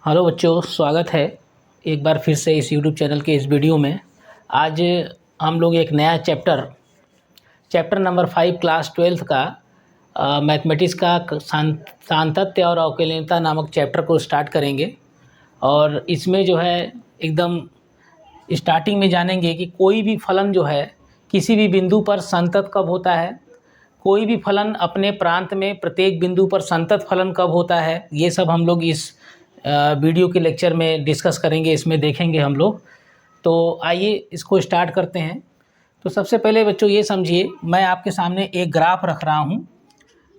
Hello बच्चों, स्वागत है एक बार फिर से इस यूट्यूब चैनल के इस वीडियो में। आज हम लोग एक नया चैप्टर नंबर 5 क्लास 12th का मैथमेटिक्स का सातत्य और अवकलनीयता नामक चैप्टर को स्टार्ट करेंगे। और इसमें जो है एकदम स्टार्टिंग में जानेंगे कि कोई भी फलन जो है किसी भी बिंदु पर संतत कब होता है, कोई भी फलन अपने प्रांत में प्रत्येक बिंदु पर संतत फलन कब होता है, ये सब हम लोग इस वीडियो के लेक्चर में डिस्कस करेंगे, इसमें देखेंगे हम लोग। तो आइए इसको स्टार्ट करते हैं। तो सबसे पहले बच्चों ये समझिए, मैं आपके सामने एक ग्राफ रख रहा हूँ।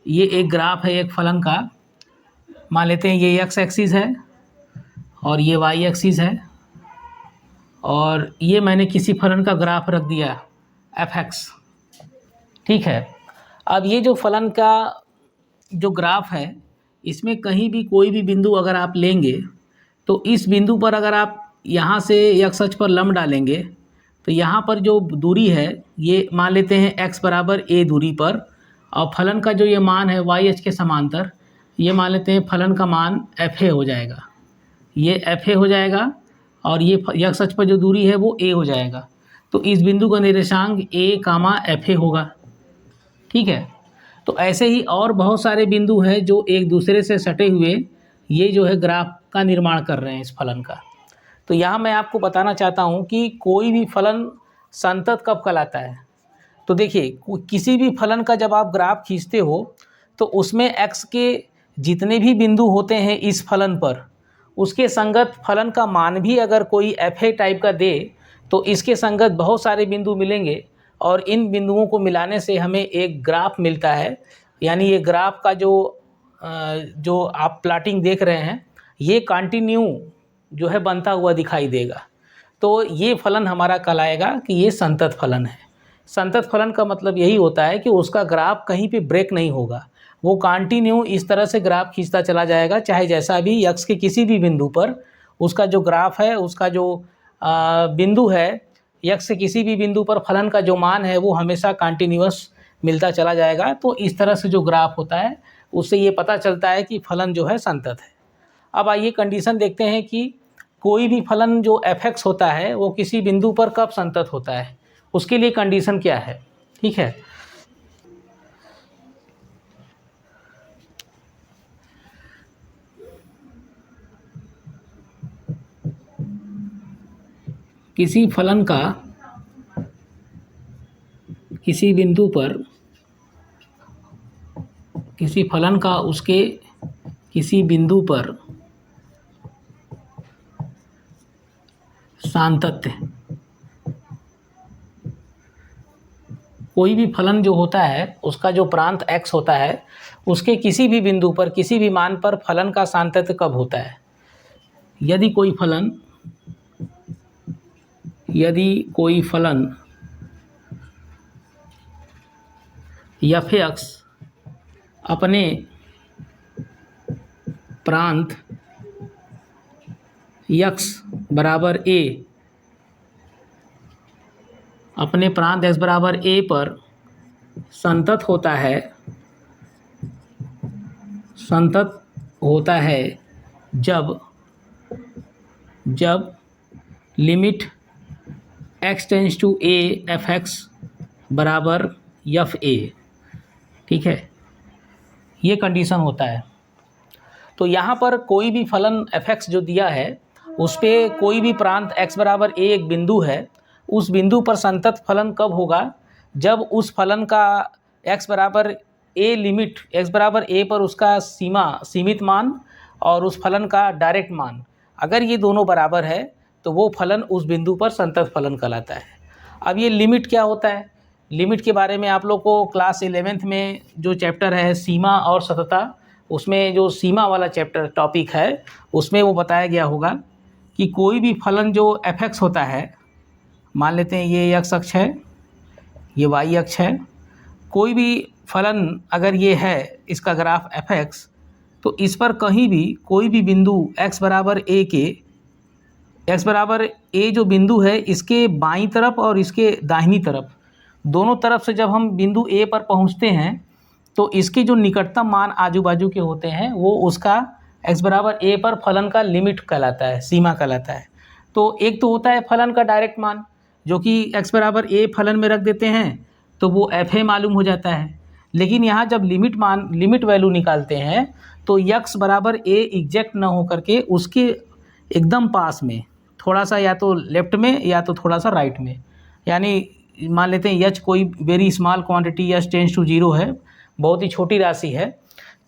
ये एक ग्राफ है एक फलन का। मान लेते हैं ये एक्स एक्सिस है और ये वाई एक्सिस है, और ये मैंने किसी फलन का ग्राफ रख दिया एफ एक्स। ठीक है। अब ये जो फलन का जो ग्राफ है, इसमें कहीं भी कोई भी बिंदु अगर आप लेंगे तो इस बिंदु पर अगर आप यहाँ से एक्स अक्ष पर लंब डालेंगे तो यहाँ पर जो दूरी है ये मान लेते हैं x बराबर a दूरी पर, और फलन का जो ये मान है y अक्ष के समांतर, ये मान लेते हैं फलन का मान एफ ए हो जाएगा। ये एफ ए हो जाएगा और ये x अक्ष पर जो दूरी है वो a हो जाएगा। तो इस बिंदु का निर्देशांक a कामा एफ ए होगा। ठीक है। तो ऐसे ही और बहुत सारे बिंदु हैं जो एक दूसरे से सटे हुए ये जो है ग्राफ का निर्माण कर रहे हैं इस फलन का। तो यहाँ मैं आपको बताना चाहता हूँ कि कोई भी फलन संतत कब कहलाता है। तो देखिए, किसी भी फलन का जब आप ग्राफ खींचते हो तो उसमें x के जितने भी बिंदु होते हैं इस फलन पर, उसके संगत फलन का मान भी अगर कोई एफ ए टाइप का दे तो इसके संगत बहुत सारे बिंदु मिलेंगे, और इन बिंदुओं को मिलाने से हमें एक ग्राफ मिलता है। यानी ये ग्राफ का जो आप प्लॉटिंग देख रहे हैं ये कंटिन्यू जो है बनता हुआ दिखाई देगा। तो ये फलन हमारा कहलाएगा कि ये संतत फलन है। संतत फलन का मतलब यही होता है कि उसका ग्राफ कहीं पे ब्रेक नहीं होगा, वो कंटिन्यू इस तरह से ग्राफ खींचता चला जाएगा, चाहे जैसा भी यक्स के किसी भी बिंदु पर उसका जो ग्राफ है, उसका जो बिंदु है यक्स से किसी भी बिंदु पर फलन का जो मान है वो हमेशा कंटिन्यूअस मिलता चला जाएगा। तो इस तरह से जो ग्राफ होता है उससे ये पता चलता है कि फलन जो है संतत है। अब आइए कंडीशन देखते हैं कि कोई भी फलन जो एफ एक्स होता है वो किसी बिंदु पर कब संतत होता है, उसके लिए कंडीशन क्या है। ठीक है। किसी फलन का किसी बिंदु पर, किसी फलन का उसके किसी बिंदु पर सातत्य, कोई भी फलन जो होता है उसका जो प्रांत x होता है उसके किसी भी बिंदु पर किसी भी मान पर फलन का सातत्य कब होता है। यदि कोई फलन एफ एक्स अपने प्रांत x बराबर a, अपने प्रांत x बराबर a पर संतत होता है जब limit x tends to a F X बराबर एफ ए। ठीक है, ये कंडीशन होता है। तो यहाँ पर कोई भी फलन एफ एक्स जो दिया है उस पर कोई भी प्रांत x बराबर a एक बिंदु है, उस बिंदु पर संतत फलन कब होगा, जब उस फलन का x बराबर a लिमिट x बराबर a पर उसका सीमित मान और उस फलन का डायरेक्ट मान, अगर ये दोनों बराबर है तो वो फलन उस बिंदु पर संतत फलन कहलाता है। अब ये लिमिट क्या होता है, लिमिट के बारे में आप लोग को क्लास 11th में जो चैप्टर है सीमा और सततता, उसमें जो सीमा वाला चैप्टर टॉपिक है उसमें वो बताया गया होगा कि कोई भी फलन जो एफ एक्स होता है, मान लेते हैं ये एक्स अक्ष है, ये वाई अक्ष है, कोई भी फलन अगर ये है इसका ग्राफ एफ एक्स, तो इस पर कहीं भी कोई भी बिंदु x बराबर a के, x बराबर a जो बिंदु है इसके बाईं तरफ और इसके दाहिनी तरफ, दोनों तरफ से जब हम बिंदु a पर पहुंचते हैं तो इसके जो निकटतम मान आजू बाजू के होते हैं वो उसका x बराबर a पर फलन का लिमिट कहलाता है, सीमा कहलाता है। तो एक तो होता है फलन का डायरेक्ट मान, जो कि x बराबर a फलन में रख देते हैं तो वो fa मालूम हो जाता है। लेकिन यहाँ जब लिमिट वैल्यू निकालते हैं तो x बराबर a एग्जैक्ट ना हो करके उसके एकदम पास में थोड़ा सा या तो लेफ्ट में या तो थोड़ा सा राइट में, यानी मान लेते हैं h कोई very small quantity h tends to 0 है, बहुत ही छोटी राशि है,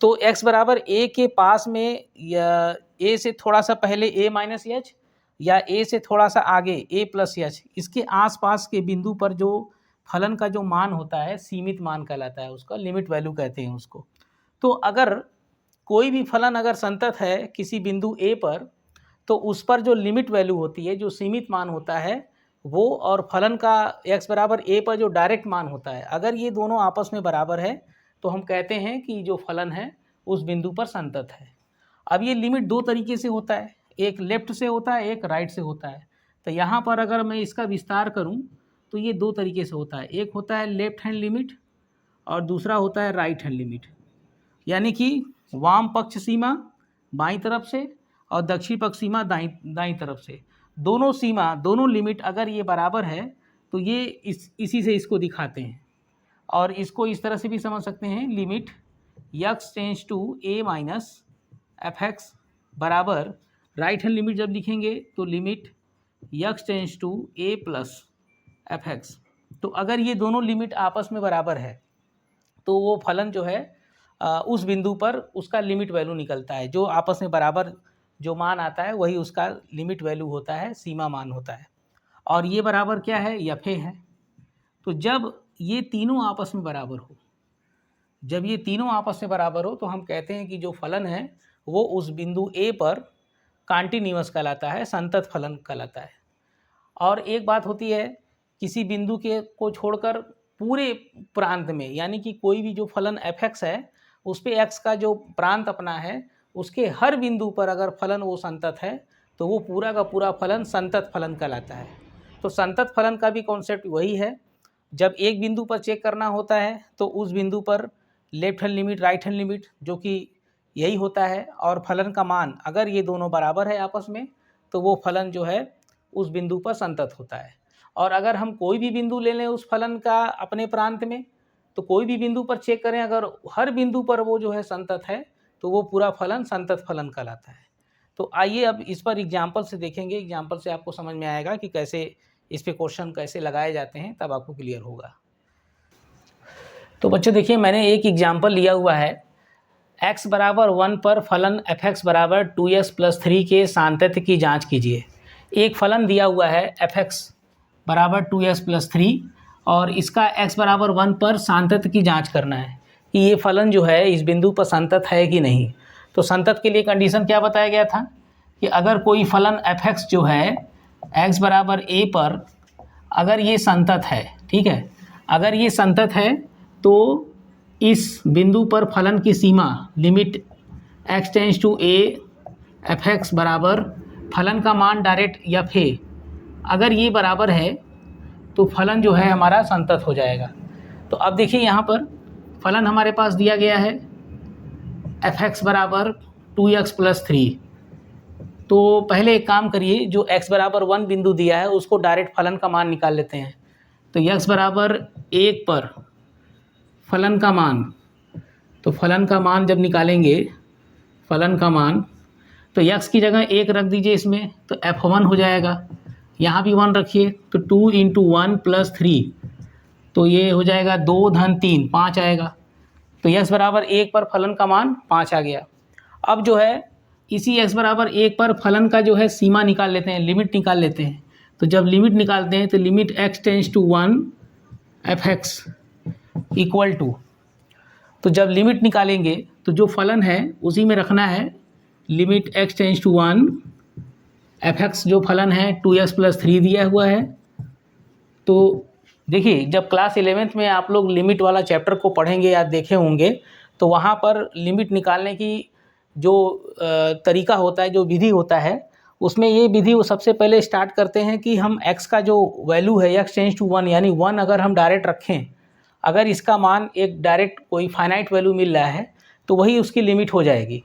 तो x बराबर a के पास में या a से थोड़ा सा पहले a माइनस एच या a से थोड़ा सा आगे a प्लस एच, इसके आसपास के बिंदु पर जो फलन का जो मान होता है सीमित मान कहलाता है, उसका लिमिट वैल्यू कहते हैं उसको। तो अगर कोई भी फलन अगर संतत है किसी बिंदु a पर, तो उस पर जो लिमिट वैल्यू होती है, जो सीमित मान होता है वो, और फलन का x बराबर a पर जो डायरेक्ट मान होता है, अगर ये दोनों आपस में बराबर है तो हम कहते हैं कि जो फलन है उस बिंदु पर संतत है। अब ये लिमिट दो तरीके से होता है, एक लेफ्ट से होता है, एक राइट से होता है। तो यहाँ पर अगर मैं इसका विस्तार करूँ तो ये दो तरीके से होता है, एक होता है लेफ्ट हैंड लिमिट और दूसरा होता है राइट हैंड लिमिट। यानी कि वाम पक्ष सीमा बाईं तरफ से और दक्षिण पक्ष सीमा दाईं तरफ से, दोनों सीमा, दोनों लिमिट अगर ये बराबर है तो ये इसी से इसको दिखाते हैं। और इसको इस तरह से भी समझ सकते हैं, limit x tends to a minus F X बराबर, राइट हैंड लिमिट जब लिखेंगे तो limit x tends to a plus F X. तो अगर ये दोनों लिमिट आपस में बराबर है तो वो फलन जो है उस बिंदु पर उसका लिमिट वैल्यू निकलता है, जो आपस में बराबर जो मान आता है वही उसका लिमिट वैल्यू होता है, सीमा मान होता है। और ये बराबर क्या है, fa है। तो जब ये तीनों आपस में बराबर हो, जब ये तीनों आपस में बराबर हो तो हम कहते हैं कि जो फलन है वो उस बिंदु a पर कॉन्टिन्यूअस कहलाता है, संतत फलन कहलाता है। और एक बात होती है, किसी बिंदु के को छोड़कर पूरे प्रांत में, यानी कि कोई भी जो फलन f(x) है उस पे x का जो प्रांत अपना है उसके हर बिंदु पर अगर फलन वो संतत है तो वो पूरा का पूरा फलन संतत फलन कहलाता है। तो संतत फलन का भी कॉन्सेप्ट वही है, जब एक बिंदु पर चेक करना होता है तो उस बिंदु पर left hand limit, right hand limit, जो कि यही होता है, और फलन का मान अगर ये दोनों बराबर है आपस में तो वो फलन जो है उस बिंदु पर संतत होता है। और अगर हम कोई भी बिंदु ले लें उस फलन का अपने प्रांत में, तो कोई भी बिंदु पर चेक करें, अगर हर बिंदु पर वो जो है संतत है तो वो पूरा फलन संतत फलन कहलाता है। तो आइए अब इस पर एग्जाम्पल से देखेंगे, एग्जाम्पल से आपको समझ में आएगा कि कैसे इस पे क्वेश्चन कैसे लगाए जाते हैं, तब आपको क्लियर होगा। तो बच्चों देखिए, मैंने एक एग्जाम्पल लिया हुआ है, x बराबर 1 पर फलन f(x) बराबर 2s प्लस 3 के सातत्य की जांच कीजिए। एक फलन दिया हुआ है f(x) बराबर 2s प्लस 3 और इसका x बराबर 1 पर सातत्य की जांच करना है कि ये फलन जो है इस बिंदु पर संतत है कि नहीं। तो संतत के लिए कंडीशन क्या बताया गया था कि अगर कोई फलन f(x) जो है x बराबर a पर अगर ये संतत है, ठीक है, अगर ये संतत है तो इस बिंदु पर फलन की सीमा limit x tends to a f(x) बराबर फलन का मान डायरेक्ट fa, अगर ये बराबर है तो फलन जो है हमारा संतत हो जाएगा। तो अब देखिए यहाँ पर फलन हमारे पास दिया गया है f(x) बराबर 2x प्लस 3। तो पहले एक काम करिए, जो x बराबर 1 बिंदु दिया है उसको डायरेक्ट फलन का मान निकाल लेते हैं। तो x बराबर 1 पर फलन का मान, तो फलन का मान जब निकालेंगे, फलन का मान, तो x की जगह 1 रख दीजिए इसमें, तो f(1) हो जाएगा। यहाँ भी 1 रखिए तो 2 इंटू 1 प्लस 3, तो ये हो जाएगा 2 धन 3 5 आएगा। तो x बराबर 1 पर फलन का मान 5 आ गया। अब जो है इसी x बराबर 1 पर फलन का जो है सीमा निकाल लेते हैं, लिमिट निकाल लेते हैं। तो जब लिमिट निकालते हैं तो limit x tends to 1 f(x) equal to, तो जब लिमिट निकालेंगे तो जो फलन है उसी में रखना है, limit x tends to 1 f(x) जो फलन है 2s प्लस 3 दिया हुआ है। तो देखिए, जब क्लास 11th में आप लोग लिमिट वाला चैप्टर को पढ़ेंगे या देखे होंगे तो वहाँ पर लिमिट निकालने की जो तरीका होता है, जो विधि होता है, उसमें ये विधि वो सबसे पहले स्टार्ट करते हैं कि हम x का जो वैल्यू है x टेंड्स टू 1, यानी 1 अगर हम डायरेक्ट रखें, अगर इसका मान एक डायरेक्ट कोई फाइनाइट वैल्यू मिल रहा है तो वही उसकी लिमिट हो जाएगी।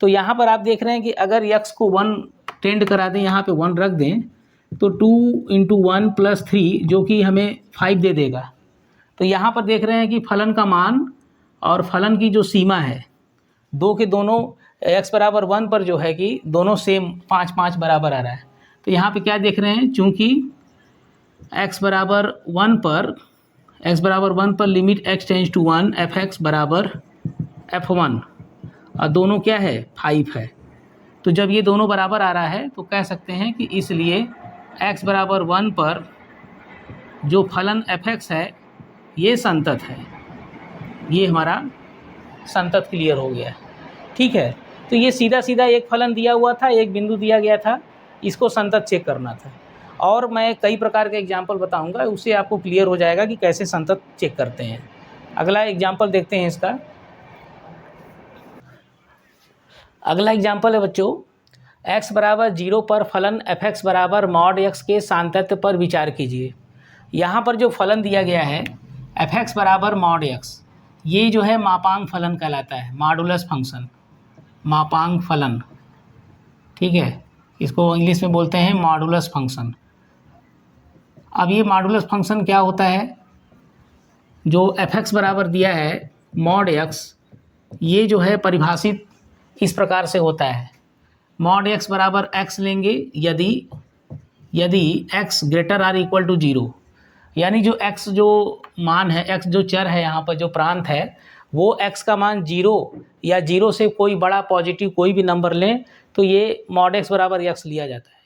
तो यहाँ पर आप देख रहे हैं कि अगर x को 1 टेंड करा दें, यहाँ पे 1 रख दें, तो 2 इंटू 1 प्लस 3 जो कि हमें 5 दे देगा। तो यहाँ पर देख रहे हैं कि फलन का मान और फलन की जो सीमा है, दो के दोनों x बराबर 1 पर जो है कि दोनों सेम 5 बराबर आ रहा है। तो यहाँ पे क्या देख रहे हैं, चूँकि x बराबर 1 पर limit x tends to 1 f(x) बराबर f(1) और दोनों क्या है 5 है। तो जब ये दोनों बराबर आ रहा है तो कह सकते हैं कि इसलिए x बराबर 1 पर जो फलन f(x) है ये संतत है। ये हमारा संतत क्लियर हो गया, ठीक है। तो ये सीधा सीधा एक फलन दिया हुआ था, एक बिंदु दिया गया था, इसको संतत चेक करना था। और मैं कई प्रकार के एग्जाम्पल बताऊंगा, उससे आपको क्लियर हो जाएगा कि कैसे संतत चेक करते हैं। अगला एग्जाम्पल देखते हैं इसका। अगला एग्जाम्पल है बच्चों, x बराबर 0 पर फलन f(x) बराबर मॉड x के सांतत्य पर विचार कीजिए। यहाँ पर जो फलन दिया गया है f(x) बराबर मॉड x, ये जो है मापांक फलन कहलाता है, मॉडुलस फंक्शन, मापांक फलन, ठीक है। इसको इंग्लिश में बोलते हैं मॉडुलस फंक्शन। अब ये मॉडुलस फंक्शन क्या होता है, जो f(x) बराबर दिया है मॉड x, ये जो है परिभाषित इस प्रकार से होता है, मॉड x बराबर x लेंगे यदि x greater or equal to 0, यानी जो x जो मान है, x जो चर है, यहाँ पर जो प्रांत है, वो x का मान 0 या 0 से कोई बड़ा पॉजिटिव कोई भी नंबर लें तो ये मॉड x बराबर x लिया जाता है।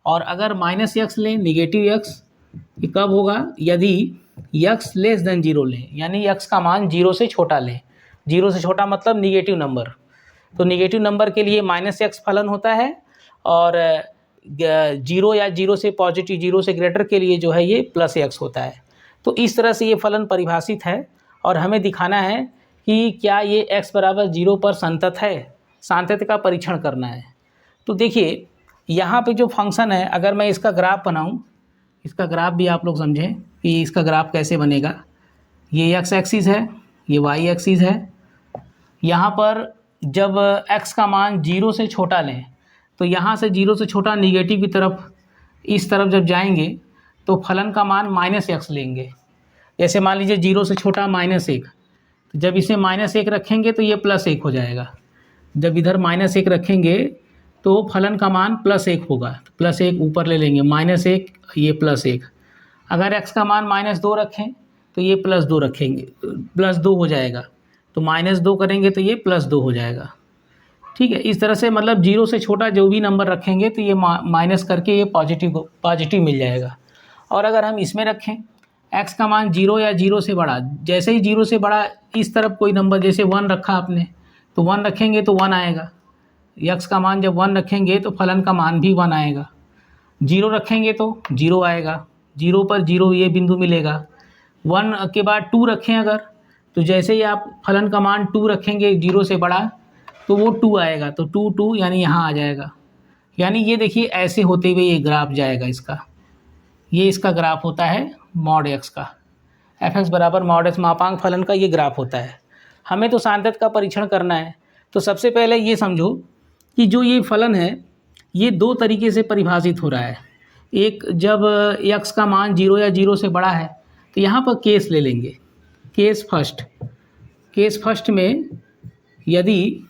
और अगर माइनस x लें, निगेटिव x, ये कब होगा, यदि x लेस देन 0 लें, यानी x का मान 0 से छोटा लें। 0 से छोटा मतलब निगेटिव नंबर, तो निगेटिव नंबर के लिए माइनस x फलन होता है, और 0 या 0 से पॉजिटिव 0 से ग्रेटर के लिए जो है ये प्लस x होता है। तो इस तरह से ये फलन परिभाषित है और हमें दिखाना है कि क्या ये x बराबर 0 पर संतत है, सांतत्य का परीक्षण करना है। तो देखिए यहाँ पे जो फंक्शन है, अगर मैं इसका ग्राफ बनाऊँ, इसका ग्राफ भी आप लोग समझें कि इसका ग्राफ कैसे बनेगा। ये x एक्सिस है, ये y एक्सिस है। यहाँ पर जब x का मान 0 से छोटा लें तो यहाँ से 0 से छोटा निगेटिव की तरफ, इस तरफ जब जाएंगे तो फलन का मान माइनस x लेंगे। जैसे मान लीजिए 0 से छोटा -1, तो जब इसे -1 रखेंगे तो ये +1 हो जाएगा। जब इधर -1 रखेंगे तो फलन का मान +1 होगा, तो +1 ऊपर ले लेंगे, -1 ये +1। अगर x का मान -2 रखें तो ये +2 रखेंगे, +2 हो जाएगा, तो -2 करेंगे तो ये +2 हो जाएगा, ठीक है। इस तरह से मतलब 0 से छोटा जो भी नंबर रखेंगे तो ये माइनस करके ये पॉजिटिव मिल जाएगा। और अगर हम इसमें रखें x का मान 0 या 0 से बड़ा, जैसे ही 0 से बड़ा इस तरफ कोई नंबर, जैसे 1 रखा आपने, तो 1 रखेंगे तो 1 आएगा। x का मान जब 1 रखेंगे तो फलन का मान भी 1 आएगा। 0 रखेंगे तो 0 आएगा, 0 पर 0 ये बिंदु मिलेगा। 1 के बाद 2 रखें अगर, तो जैसे ही आप फलन का मान 2 रखेंगे 0 से बड़ा, तो वो 2 आएगा, तो 2 यानी यहाँ आ जाएगा। यानी ये देखिए ऐसे होते हुए ये ग्राफ जाएगा इसका, ये इसका ग्राफ होता है मॉड x का, f(x) बराबर मॉड x, मापांक फलन का ये ग्राफ होता है। हमें तो सांतत्य का परीक्षण करना है। तो सबसे पहले ये समझो कि जो ये फलन है ये 2 तरीके से परिभाषित हो रहा है। एक, जब x का मान 0 या 0 से बड़ा है तो यहाँ पर केस ले लेंगे, केस फर्स्ट में यदि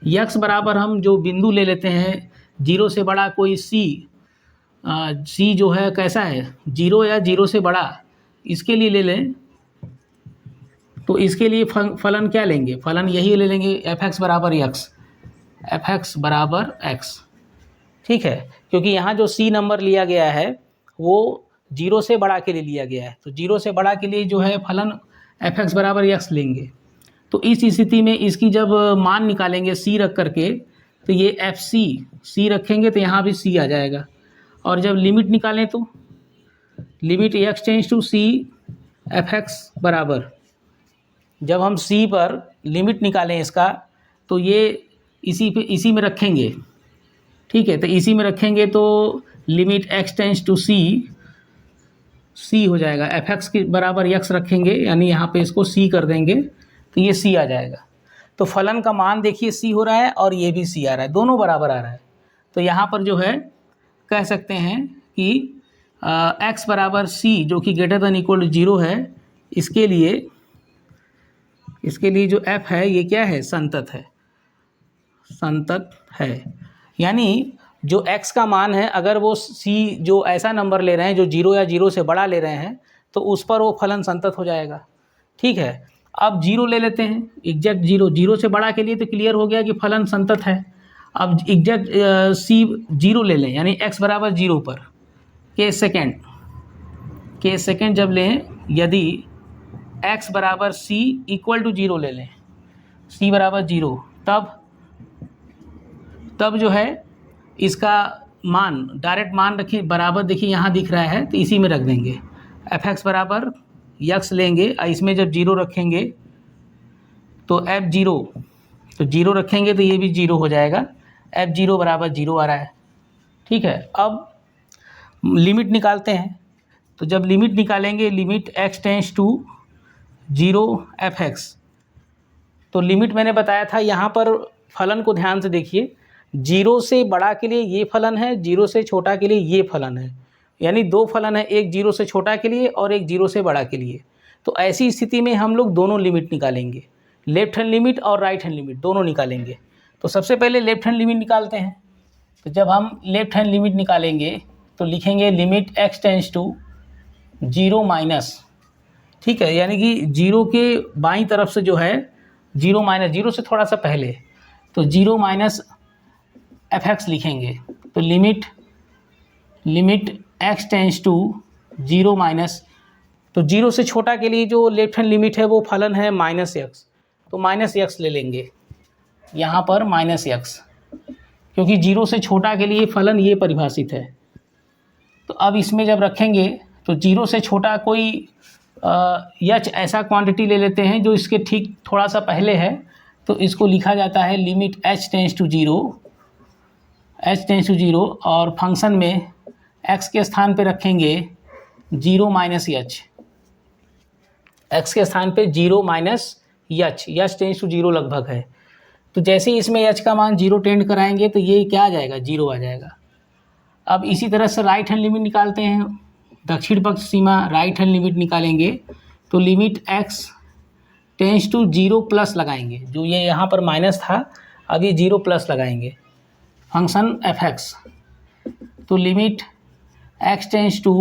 x बराबर हम जो बिंदु ले लेते हैं 0 से बड़ा कोई c जो है कैसा है 0 या 0 से बड़ा, इसके लिए ले लें, तो इसके लिए फलन क्या लेंगे, फलन यही ले लेंगे f(x) बराबर f(x) बराबर x, ठीक है। क्योंकि यहाँ जो c नंबर लिया गया है वो 0 से बड़ा के लिए लिया गया है, तो 0 से बड़ा के लिए जो है फलन f(x) बराबर x लेंगे। तो इस स्थिति में इसकी जब मान निकालेंगे c रख करके, तो ये c रखेंगे तो यहाँ भी c आ जाएगा। और जब लिमिट निकालें तो limit x tends to c f(x) बराबर, जब हम c पर लिमिट निकालें इसका तो ये इसी में रखेंगे, ठीक है। तो इसी में रखेंगे तो limit x tends to c हो जाएगा, f(x) के बराबर x रखेंगे, यानी यहाँ पे इसको c कर देंगे तो ये c आ जाएगा। तो फलन का मान देखिए सी हो रहा है और ये भी सी आ रहा है, दोनों बराबर आ रहा है। तो यहाँ पर जो है कह सकते हैं कि x बराबर सी जो कि ग्रेटर देन इक्वल टू 0 है, इसके लिए जो f है ये क्या है, संतत है, संतत है। यानी जो x का मान है अगर वो c जो ऐसा नंबर ले रहे हैं जो 0 या 0 से बड़ा ले रहे हैं तो उस पर वो फलन संतत हो जाएगा। ठीक है, अब 0 ले लेते हैं, एग्जैक्ट 0 से बड़ा के लिए तो क्लियर हो गया कि फलन संतत है। अब एग्जैक्ट c 0 ले लें, यानी x बराबर 0 पर के सेकेंड जब लें, यदि x बराबर c इक्वल टू 0 ले लें, c बराबर 0, तब जो है इसका मान डायरेक्ट मान रखिए बराबर, देखिए यहाँ दिख रहा है तो इसी में रख देंगे, f(x) बराबर x लेंगे और इसमें जब 0 रखेंगे तो f(0), तो 0 रखेंगे तो ये भी 0 हो जाएगा, f(0) बराबर 0 आ रहा है। ठीक है, अब लिमिट निकालते हैं। तो जब लिमिट निकालेंगे, limit x tends to 0 f(x), तो लिमिट मैंने बताया था, यहाँ पर फलन को ध्यान से देखिए, 0 से बड़ा के लिए ये फलन है, 0 से छोटा के लिए ये फलन है, यानी दो फलन है, एक 0 से छोटा के लिए और एक 0 से बड़ा के लिए। तो ऐसी स्थिति में हम लोग दोनों लिमिट निकालेंगे, लेफ्ट हैंड लिमिट और राइट हैंड लिमिट दोनों निकालेंगे। तो सबसे पहले लेफ्ट हैंड लिमिट निकालते हैं। तो जब हम लेफ्ट हैंड लिमिट निकालेंगे तो लिखेंगे limit x tends to 0 minus, ठीक है, यानी कि 0 के बाईं तरफ से जो है 0 माइनस, 0 से थोड़ा सा पहले, तो 0 माइनस f(x) लिखेंगे। तो limit x tends to 0 minus, तो 0 से छोटा के लिए जो लेफ्ट हैंड लिमिट है वो फलन है -x, तो -x ले लेंगे यहाँ पर -x, क्योंकि 0 से छोटा के लिए फलन ये परिभाषित है। तो अब इसमें जब रखेंगे तो 0 से छोटा कोई h ऐसा क्वांटिटी ले लेते हैं जो इसके ठीक थोड़ा सा पहले है, तो इसको लिखा जाता है लिमिट h टेंड्स टू 0 और फंक्शन में x के स्थान पे रखेंगे 0 माइनस h, x के स्थान पे 0 माइनस h टेंड्स टू 0 लगभग है। तो जैसे ही इसमें h का मान 0 टेंड कराएंगे तो ये क्या आ जाएगा, 0 आ जाएगा। अब इसी तरह से राइट हैंड लिमिट निकालते हैं, दक्षिण पक्ष सीमा राइट हैंड लिमिट निकालेंगे तो limit x tends to 0 plus लगाएंगे, जो ये यहाँ पर माइनस था अब ये 0 प्लस लगाएंगे, फंक्शन f(x), तो limit x tends to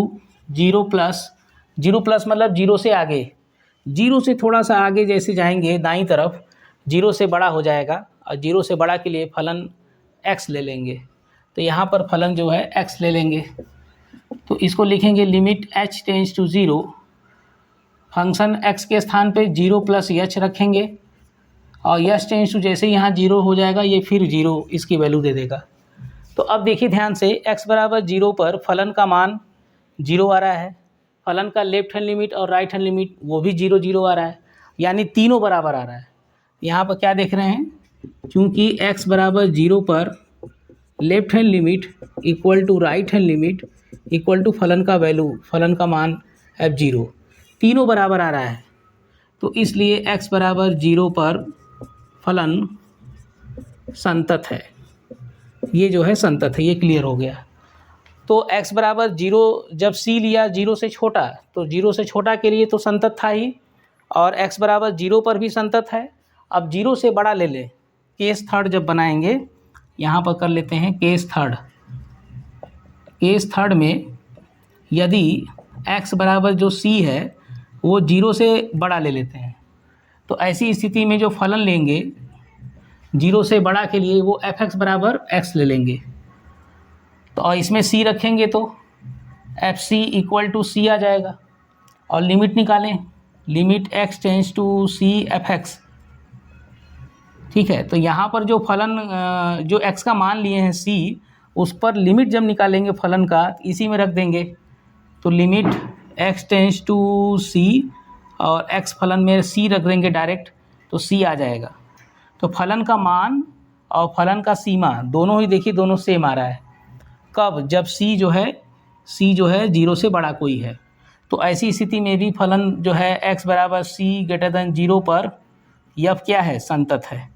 0 plus मतलब 0 से आगे, 0 से थोड़ा सा आगे जैसे जाएंगे दाईं तरफ 0 से बड़ा हो जाएगा, और 0 से बड़ा के लिए फलन x ले लेंगे। तो यहाँ पर फलन जो है x ले लेंगे, तो इसको लिखेंगे limit h tends to 0, function x के स्थान पे 0 प्लस h रखेंगे, और h टेंड्स टू जैसे यहाँ 0 हो जाएगा ये फिर 0 इसकी वैल्यू दे देगा। तो अब देखिए ध्यान से, x बराबर 0 पर फलन का मान 0 आ रहा है, फलन का लेफ्ट हैंड लिमिट और राइट हैंड लिमिट वो भी 0 आ रहा है, यानी तीनों बराबर आ रहा है। यहाँ पर क्या देख रहे हैं, क्योंकि x बराबर 0 पर left hand limit equal to right hand limit equal to फलन का वैल्यू, फलन का मान f(0), तीनों बराबर आ रहा है, तो इसलिए x बराबर 0 पर फलन संतत है, ये जो है संतत है, ये क्लियर हो गया। तो x बराबर 0 जब c लिया 0 से छोटा, तो 0 से छोटा के लिए तो संतत था ही, और x बराबर 0 पर भी संतत है। अब 0 से बड़ा ले लें, केस थर्ड जब बनाएंगे, यहाँ पर कर लेते हैं केस थर्ड में यदि x बराबर जो c है वो 0 से बड़ा ले लेते हैं, तो ऐसी स्थिति में जो फलन लेंगे 0 से बड़ा के लिए वो f(x) बराबर x ले लेंगे, तो और इसमें c रखेंगे तो fc इक्वल टू c आ जाएगा, और लिमिट निकालें, limit x tends to c f(x), ठीक है। तो यहाँ पर जो फलन जो x का मान लिए हैं c, उस पर लिमिट जब निकालेंगे फलन का इसी में रख देंगे, तो limit x tends to c और x फलन में c रख देंगे डायरेक्ट, तो c आ जाएगा। तो फलन का मान और फलन का सीमा दोनों ही देखिए दोनों सेम आ रहा है, कब, जब c जो है 0 से बड़ा कोई है। तो ऐसी स्थिति में भी फलन जो है x बराबर c ग्रेटर देन 0 पर f क्या है, संतत है।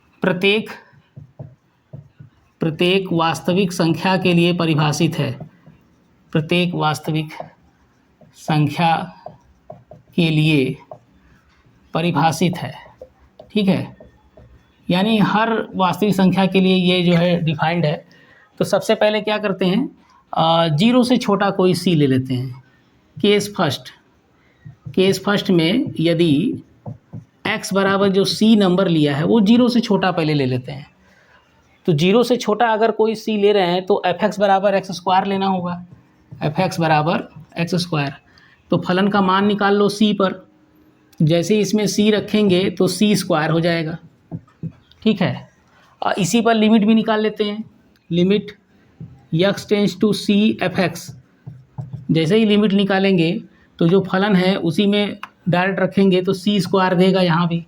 प्रत्येक वास्तविक संख्या के लिए परिभाषित है, प्रत्येक वास्तविक संख्या के लिए परिभाषित है। ठीक है, यानी हर वास्तविक संख्या के लिए ये जो है डिफाइंड है। तो सबसे पहले क्या करते हैं, 0 से छोटा कोई सी ले लेते हैं। केस फर्स्ट में यदि x बराबर जो सी नंबर लिया है वो 0 से छोटा पहले ले लेते हैं। तो 0 से छोटा अगर कोई सी ले रहे हैं तो f(x) बराबर x स्क्वायर लेना होगा, f(x) बराबर x स्क्वायर। तो फलन का मान निकाल लो c पर, जैसे इसमें c रखेंगे तो c स्क्वायर हो जाएगा। ठीक है, और इसी पर लिमिट भी निकाल लेते हैं, limit x tends to c f(x). जैसे ही लिमिट निकालेंगे तो जो फलन है उसी में डायरेक्ट रखेंगे तो c स्क्वायर देगा यहाँ भी।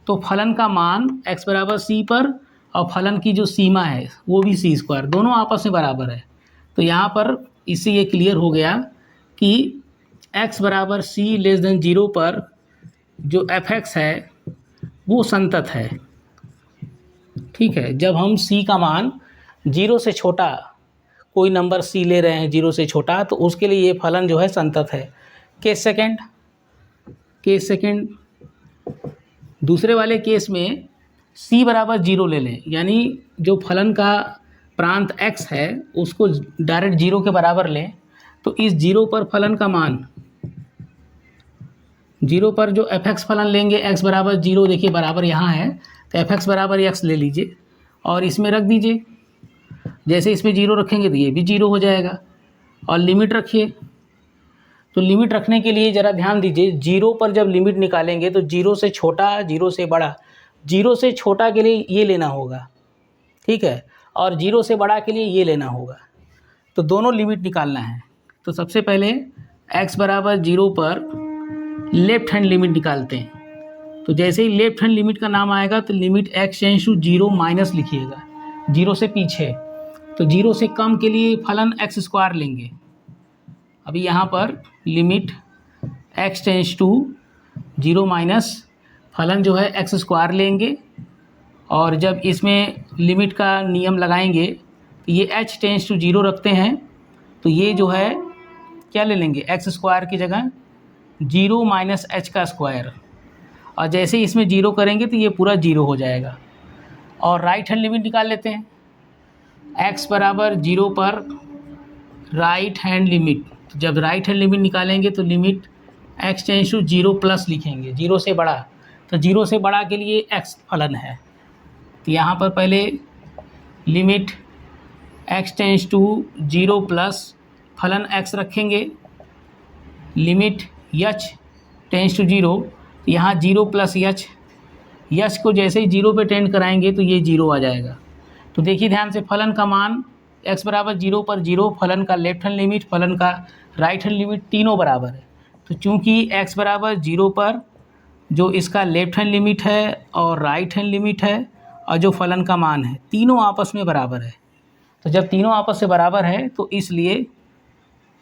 तो फलन का मान x बराबर c पर और फलन की जो सीमा है वो भी c स्क्वायर, दोनों आपस में बराबर है। तो यहाँ पर इससे ये क्लियर हो गया कि x बराबर c लेस देन 0 पर जो f(x) है वो संतत है। ठीक है, जब हम c का मान 0 से छोटा कोई नंबर c ले रहे हैं, 0 से छोटा, तो उसके लिए ये फलन जो है संतत है। केस सेकंड दूसरे वाले केस में c बराबर 0 ले लें, यानी जो फलन का प्रांत x है उसको डायरेक्ट 0 के बराबर लें। तो इस 0 पर फलन का मान, 0 पर जो f(x) फलन लेंगे x बराबर 0, देखिए बराबर यहाँ है, तो f(x) बराबर x ले लीजिए और इसमें रख दीजिए। जैसे इसमें 0 रखेंगे तो ये भी 0 हो जाएगा। और लिमिट रखिए, तो लिमिट रखने के लिए ज़रा ध्यान दीजिए, 0 पर जब लिमिट निकालेंगे तो 0 से छोटा, 0 से बड़ा, 0 से छोटा के लिए ये लेना होगा। ठीक है, और 0 से बड़ा के लिए ये लेना होगा। तो दोनों लिमिट निकालना है। तो सबसे पहले x बराबर 0 पर लेफ्ट हैंड लिमिट निकालते हैं। तो जैसे ही लेफ्ट हैंड लिमिट का नाम आएगा तो limit x tends to 0 minus लिखिएगा, 0 से पीछे। तो 0 से कम के लिए फलन x स्क्वायर लेंगे। अभी यहाँ पर limit x tends to 0 minus फलन जो है x स्क्वायर लेंगे, और जब इसमें लिमिट का नियम लगाएंगे तो ये h टेंस टू 0 रखते हैं, तो ये जो है क्या ले लेंगे, x स्क्वायर की जगह 0 माइनस h का स्क्वायर, और जैसे ही इसमें 0 करेंगे तो ये पूरा 0 हो जाएगा। और राइट हैंड लिमिट निकाल लेते हैं, x बराबर 0 पर राइट हैंड लिमिट। जब राइट हैंड लिमिट निकालेंगे तो limit x tends to 0 plus लिखेंगे, 0 से बड़ा। तो 0 से बड़ा के लिए x फलन है, तो यहाँ पर पहले limit x tends to 0 plus फलन x रखेंगे, लिमिट h टेंस टू 0, यहाँ 0 प्लस h को जैसे ही 0 पे टेंड कराएंगे तो ये 0 आ जाएगा। तो देखिए ध्यान से, फलन का मान x बराबर 0 पर 0, फलन का लेफ्ट हैंड लिमिट, फलन का राइट हैंड लिमिट, तीनों बराबर है। तो चूंकि x बराबर 0 पर जो इसका लेफ्ट हैंड लिमिट है और राइट हैंड लिमिट है और जो फलन का मान है, तीनों आपस में बराबर है। तो जब तीनों आपस से बराबर है तो इसलिए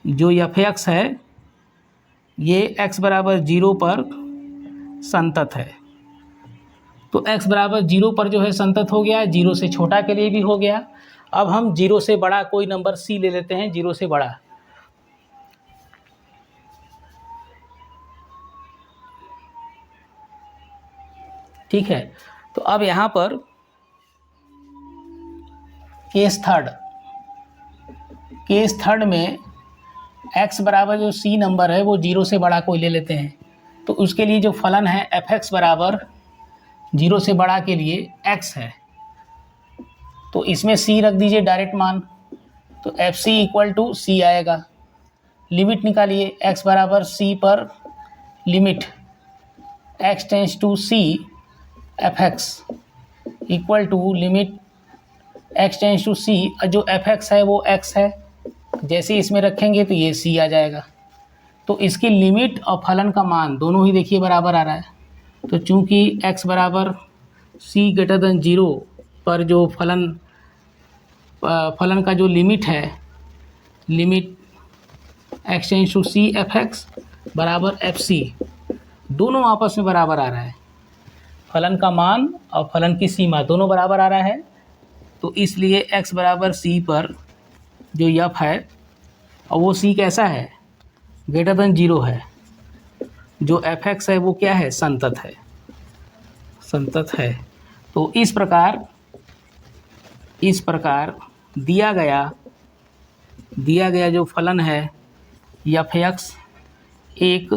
जो f(x) है ये x बराबर 0 पर संतत है। तो x बराबर 0 पर जो है संतत हो गया, 0 से छोटा के लिए भी हो गया। अब हम 0 से बड़ा कोई नंबर c ले लेते हैं, 0 से बड़ा। ठीक है, तो अब यहाँ पर केस थर्ड में x बराबर जो c नंबर है वो 0 से बड़ा कोई ले लेते हैं। तो उसके लिए जो फलन है f(x) बराबर 0 से बड़ा के लिए x है, तो इसमें c रख दीजिए डायरेक्ट मान, तो fc इक्वल टू c आएगा। लिमिट निकालिए, x बराबर c पर limit x tends to c f(x) equal to limit x tends to c, जो f(x) है वो x है, जैसे इसमें रखेंगे तो ये c आ जाएगा। तो इसकी लिमिट और फलन का मान दोनों ही देखिए बराबर आ रहा है। तो चूंकि x बराबर c ग्रेटर देन 0 पर जो फलन का जो लिमिट है, limit x tends to c f(x) बराबर fc, दोनों आपस में बराबर आ रहा है। फलन का मान और फलन की सीमा दोनों बराबर आ रहा है, तो इसलिए x बराबर c पर जो यफ है और वो c कैसा है, ग्रेटर देन 0 है। जो fx है वो क्या है, संतत है, संतत है। तो इस प्रकार दिया गया जो फलन है fx एक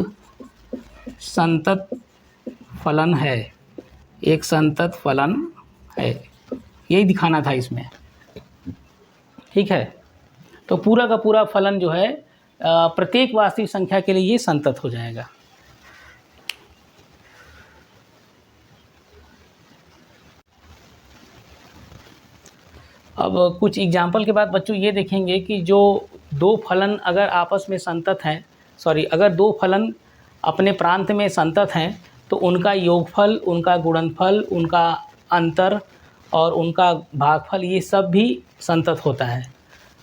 संतत फलन है, एक संतत फलन है। यही दिखाना था इसमें, ठीक है। तो पूरा का पूरा फलन जो है प्रत्येक वास्तविक संख्या के लिए ये संतत हो जाएगा। अब कुछ एग्जाम्पल के बाद बच्चों ये देखेंगे कि जो दो फलन अगर आपस में संतत हैं, अगर दो फलन अपने प्रांत में संतत हैं तो उनका योगफल, उनका गुणनफल, उनका अंतर और उनका भागफल ये सब भी संतत होता है।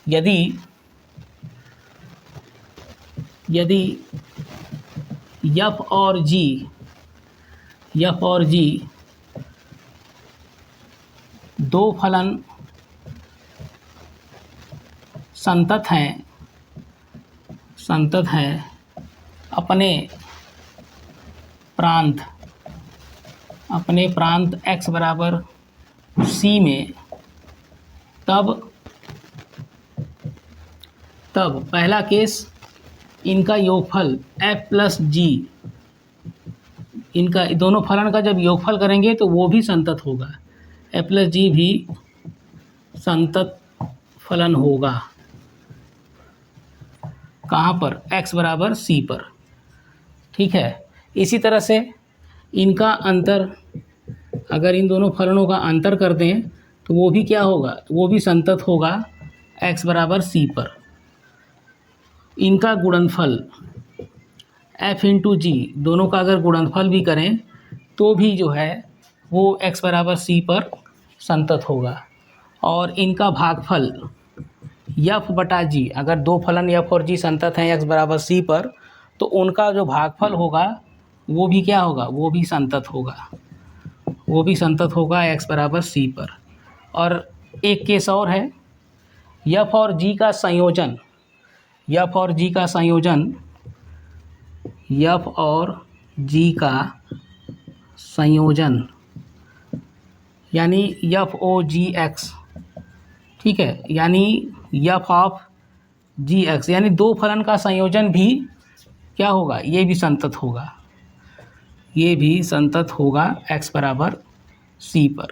यदि यफ और जी दो फलन संतत हैं अपने प्रांत x बराबर c में, तब पहला केस इनका योगफल f प्लस g, इनका दोनों फलन का जब योगफल करेंगे तो वो भी संतत होगा, f प्लस जी भी संतत फलन होगा। कहाँ पर, x बराबर c पर, ठीक है। इसी तरह से इनका अंतर, अगर इन दोनों फलनों का अंतर कर दें तो वो भी क्या होगा, वो भी संतत होगा x बराबर c पर। इनका गुणनफल f इंटू जी, दोनों का अगर गुणनफल भी करें तो भी जो है वो x बराबर c पर संतत होगा। और इनका भागफल यफ बटा जी, अगर दो फलन यफ और जी संतत हैं x बराबर c पर, तो उनका जो भागफल होगा वो भी क्या होगा, वो भी संतत होगा x बराबर c पर। और एक केस और है, यफ और जी का संयोजन यानी यफ ओ जी एक्स, ठीक है, यानी यफ ऑफ जी एक्स, यानी दो फलन का संयोजन भी क्या होगा, ये भी संतत होगा x बराबर c पर।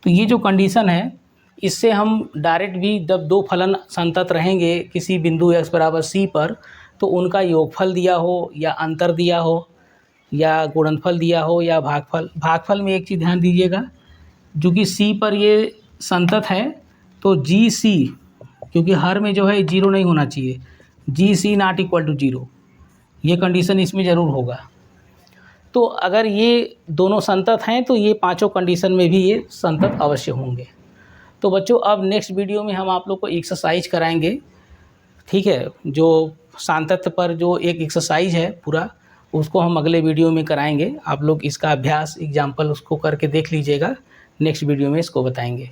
तो ये जो कंडीशन है इससे हम डायरेक्ट भी जब दो फलन संतत रहेंगे किसी बिंदु x बराबर c पर, तो उनका योगफल दिया हो या अंतर दिया हो या गुणनफल दिया हो या भागफल में एक चीज़ ध्यान दीजिएगा, जो कि c पर ये संतत है तो जी सी, क्योंकि हर में जो है 0 नहीं होना चाहिए, जी सी नॉट इक्वल टू 0, ये कंडीशन इसमें ज़रूर होगा। तो अगर ये दोनों संतत हैं तो ये पांचों कंडीशन में भी ये संतत अवश्य होंगे। तो बच्चों अब नेक्स्ट वीडियो में हम आप लोग को एक्सरसाइज कराएंगे, ठीक है। जो सांतत्य पर जो एक एक्सरसाइज है पूरा, उसको हम अगले वीडियो में कराएंगे। आप लोग इसका अभ्यास एग्जाम्पल उसको करके देख लीजिएगा, नेक्स्ट वीडियो में इसको बताएंगे।